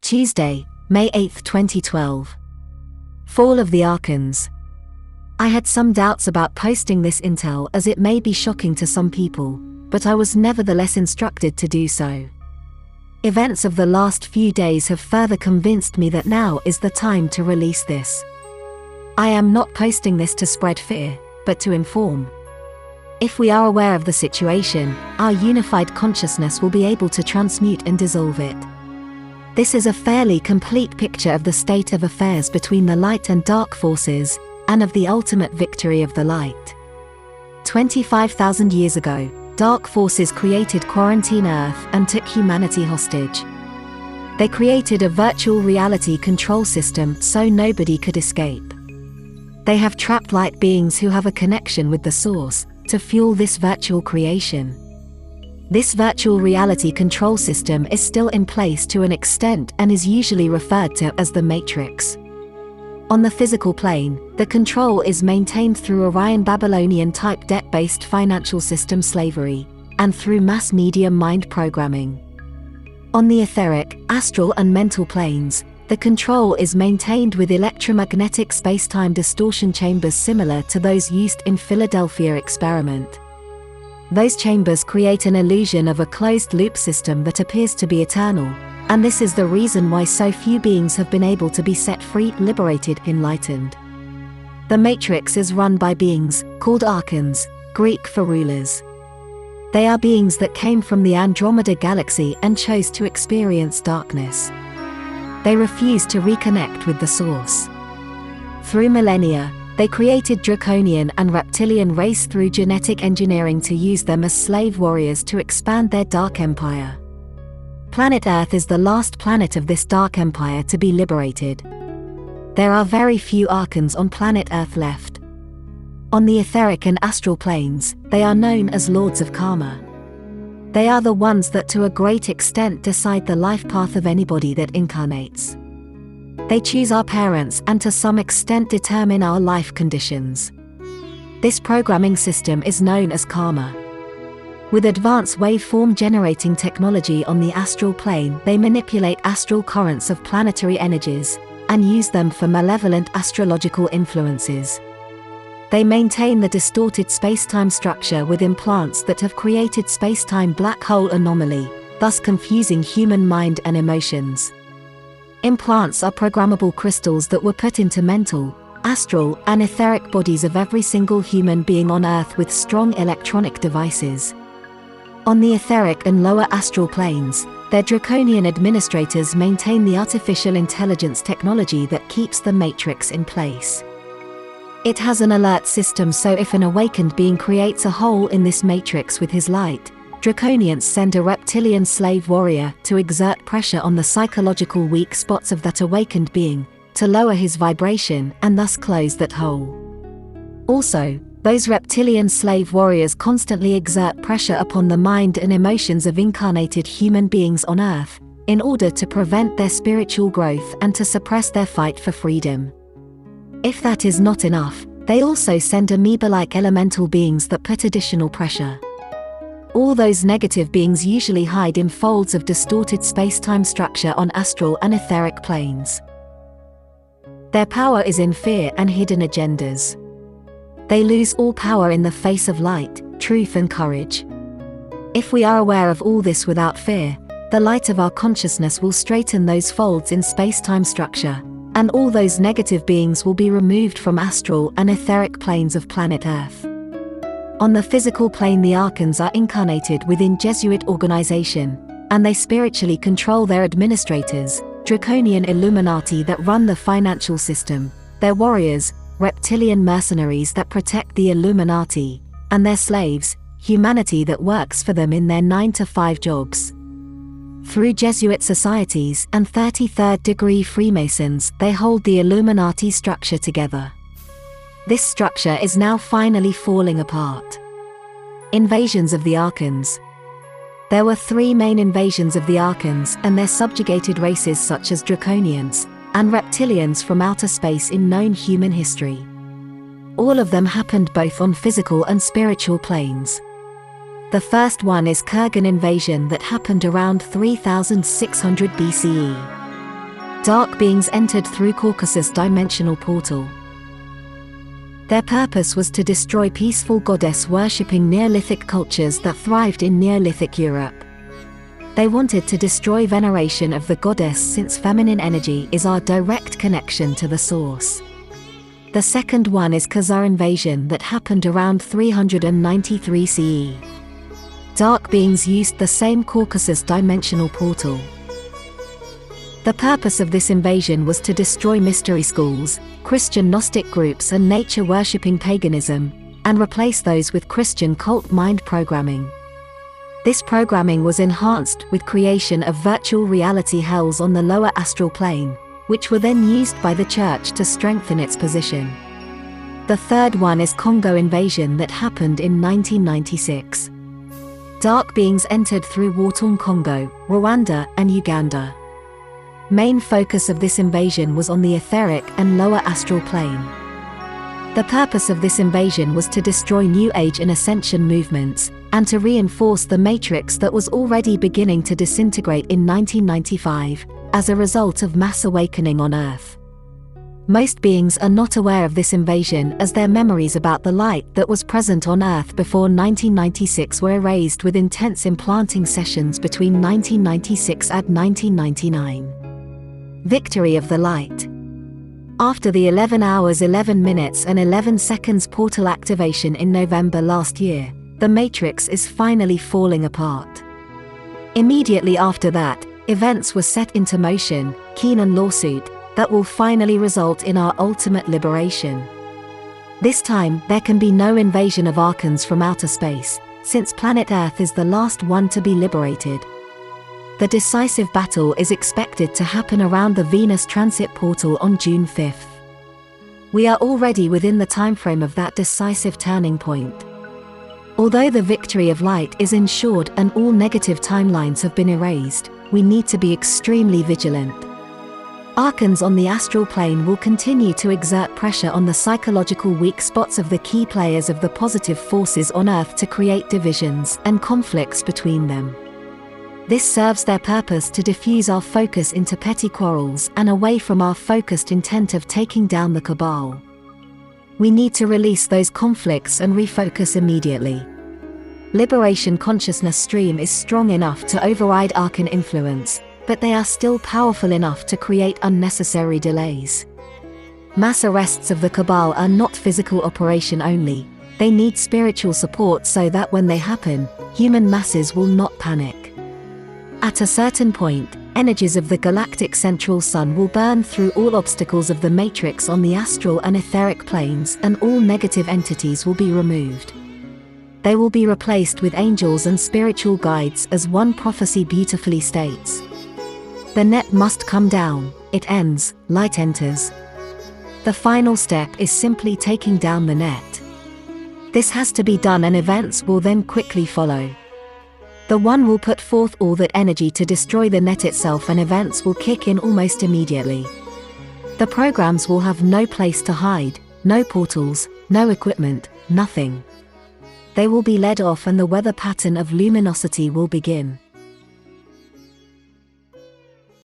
Tuesday, May 8, 2012. Fall of the Archons. I had some doubts about posting this intel as it may be shocking to some people, but I was nevertheless instructed to do so. Events of the last few days have further convinced me that now is the time to release this. I am not posting this to spread fear, but to inform. If we are aware of the situation, our unified consciousness will be able to transmute and dissolve it. This is a fairly complete picture of the state of affairs between the light and dark forces, and of the ultimate victory of the light. 25,000 years ago, dark forces created Quarantine Earth and took humanity hostage. They created a virtual reality control system so nobody could escape. They have trapped light beings who have a connection with the source, to fuel this virtual creation. This virtual reality control system is still in place to an extent and is usually referred to as the Matrix. On the physical plane, the control is maintained through Orion-Babylonian type debt-based financial system slavery, and through mass media mind programming. On the etheric, astral and mental planes, the control is maintained with electromagnetic space-time distortion chambers similar to those used in Philadelphia experiment. Those chambers create an illusion of a closed-loop system that appears to be eternal, and this is the reason why so few beings have been able to be set free, liberated, enlightened. The Matrix is run by beings, called Archons, Greek for rulers. They are beings that came from the Andromeda galaxy and chose to experience darkness. They refuse to reconnect with the source. Through millennia, they created draconian and reptilian race through genetic engineering to use them as slave warriors to expand their dark empire. Planet Earth is the last planet of this dark empire to be liberated. There are very few Archons on planet Earth left. On the etheric and astral planes, they are known as Lords of Karma. They are the ones that to a great extent decide the life path of anybody that incarnates. They choose our parents and to some extent determine our life conditions. This programming system is known as karma. With advanced waveform generating technology on the astral plane, they manipulate astral currents of planetary energies, and use them for malevolent astrological influences. They maintain the distorted space-time structure with implants that have created space-time black hole anomaly, thus confusing human mind and emotions. Implants are programmable crystals that were put into mental, astral, and etheric bodies of every single human being on Earth with strong electronic devices. On the etheric and lower astral planes, their draconian administrators maintain the artificial intelligence technology that keeps the Matrix in place. It has an alert system, so if an awakened being creates a hole in this Matrix with his light, Draconians send a reptilian slave warrior to exert pressure on the psychological weak spots of that awakened being, to lower his vibration and thus close that hole. Also, those reptilian slave warriors constantly exert pressure upon the mind and emotions of incarnated human beings on Earth, in order to prevent their spiritual growth and to suppress their fight for freedom. If that is not enough, they also send amoeba-like elemental beings that put additional pressure. All those negative beings usually hide in folds of distorted space-time structure on astral and etheric planes. Their power is in fear and hidden agendas. They lose all power in the face of light, truth and courage. If we are aware of all this without fear, the light of our consciousness will straighten those folds in space-time structure, and all those negative beings will be removed from astral and etheric planes of planet Earth. On the physical plane, the Archons are incarnated within Jesuit organization, and they spiritually control their administrators, draconian Illuminati that run the financial system, their warriors, reptilian mercenaries that protect the Illuminati, and their slaves, humanity that works for them in their 9-to-5 jobs. Through Jesuit societies and 33rd-degree Freemasons, they hold the Illuminati structure together. This structure is now finally falling apart. Invasions of the Archons. There were 3 main invasions of the Archons and their subjugated races such as Draconians and Reptilians from outer space in known human history. All of them happened both on physical and spiritual planes. The first one is Kurgan invasion that happened around 3600 BCE. Dark beings entered through Caucasus dimensional portal. Their purpose was to destroy peaceful goddess-worshipping Neolithic cultures that thrived in Neolithic Europe. They wanted to destroy veneration of the goddess since feminine energy is our direct connection to the source. The second one is Khazar invasion that happened around 393 CE. Dark beings used the same Caucasus dimensional portal. The purpose of this invasion was to destroy mystery schools, Christian Gnostic groups and nature-worshipping paganism, and replace those with Christian cult mind programming. This programming was enhanced with creation of virtual reality hells on the lower astral plane, which were then used by the Church to strengthen its position. The third one is Congo invasion that happened in 1996. Dark beings entered through war-torn Congo, Rwanda, and Uganda. Main focus of this invasion was on the etheric and lower astral plane. The purpose of this invasion was to destroy New Age and Ascension movements, and to reinforce the matrix that was already beginning to disintegrate in 1995, as a result of mass awakening on Earth. Most beings are not aware of this invasion as their memories about the light that was present on Earth before 1996 were erased with intense implanting sessions between 1996 and 1999. Victory of the light. After the 11 hours 11 minutes and 11 seconds portal activation in November last year, the Matrix is finally falling apart. Immediately after that, events were set into motion, Keenan lawsuit, that will finally result in our ultimate liberation. This time, there can be no invasion of Archons from outer space, since planet Earth is the last one to be liberated. The decisive battle is expected to happen around the Venus transit portal on June 5th. We are already within the timeframe of that decisive turning point. Although the victory of light is ensured and all negative timelines have been erased, we need to be extremely vigilant. Archons on the astral plane will continue to exert pressure on the psychological weak spots of the key players of the positive forces on Earth to create divisions and conflicts between them. This serves their purpose to diffuse our focus into petty quarrels and away from our focused intent of taking down the Cabal. We need to release those conflicts and refocus immediately. Liberation consciousness stream is strong enough to override Archon influence, but they are still powerful enough to create unnecessary delays. Mass arrests of the Cabal are not physical operation only, they need spiritual support so that when they happen, human masses will not panic. At a certain point, energies of the galactic central sun will burn through all obstacles of the matrix on the astral and etheric planes, and all negative entities will be removed. They will be replaced with angels and spiritual guides, as one prophecy beautifully states. The net must come down, it ends, light enters. The final step is simply taking down the net. This has to be done and events will then quickly follow. The one will put forth all that energy to destroy the net itself and events will kick in almost immediately. The programs will have no place to hide, no portals, no equipment, nothing. They will be led off and the weather pattern of luminosity will begin.